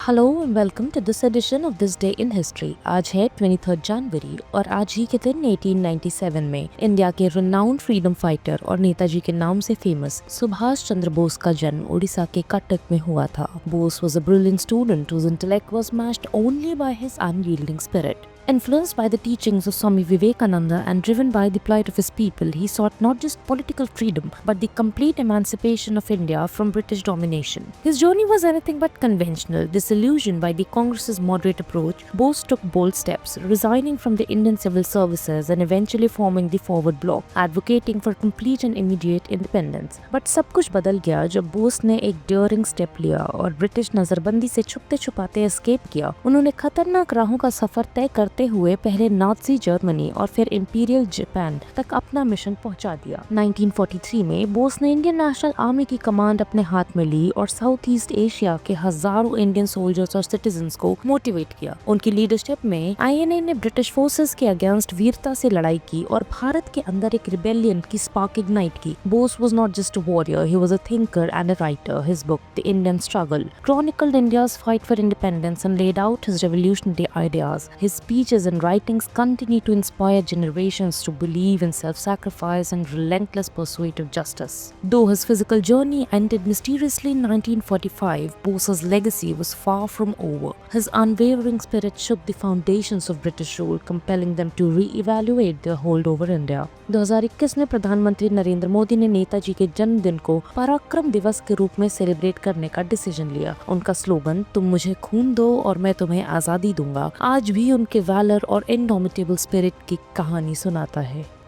Hello and welcome to this edition of this day in history. आज है 23 जनवरी और आज ही के दिन 1897 में इंडिया के रिनाउंड फ्रीडम फाइटर और नेताजी के नाम से फेमस सुभाष चंद्र बोस का जन्म उड़ीसा के कटक में हुआ था। Bose was a brilliant student whose intellect was matched only by his unyielding spirit. Influenced by the teachings of Swami Vivekananda and driven by the plight of his people, he sought not just political freedom but the complete emancipation of India from British domination. His journey was anything but conventional. Disillusioned by the Congress's moderate approach, Bose took bold steps, resigning from the Indian civil services and eventually forming the Forward Bloc, advocating for complete and immediate independence. But सब कुछ बदल गया जब बोस ने एक dairying step लिया और British नजरबंदी से छुपते छुपाते एस्केप किया। उन्होंने खतरनाक राहों का सफर तय करते हुए पहले नाज़ी जर्मनी और फिर इंपीरियल जापान तक अपना मिशन पहुंचा दिया। 1943 में बोस ने इंडियन नेशनल आर्मी की कमांड अपने हाथ में ली और साउथ ईस्ट एशिया के हजारों इंडियन सोल्जर्स और सिटीजन्स को मोटिवेट किया। उनकी लीडरशिप में आईएनए ने ब्रिटिश फोर्सेस के अगेंस्ट वीरता से लड़ाई की और भारत के अंदर एक रिबेलियन की स्पार्क इग्नाइट की। Bose was not just a warrior, he was a thinker and a writer. His book, The Indian Struggle, chronicled India's fight for independence and laid out his revolutionary ideas. His speeches and writings continue to inspire generations to believe in self-sacrifice and relentless pursuit of justice. Though his physical journey ended mysteriously in 1945, Bose's legacy was far from over. His unwavering spirit shook the foundations of British rule, compelling them to re-evaluate their hold over India. 2021 में प्रधानमंत्री नरेंद्र मोदी ने नेताजी के जन्मदिन को पराक्रम दिवस के रूप में सेलिब्रेट करने का डिसीजन लिया। उनका स्लोगन तुम मुझे खून दो और मैं तुम्हें आजादी दूंगा आज भी उनके वैलर और इनडोमिटेबल स्पिरिट की कहानी सुनाता है।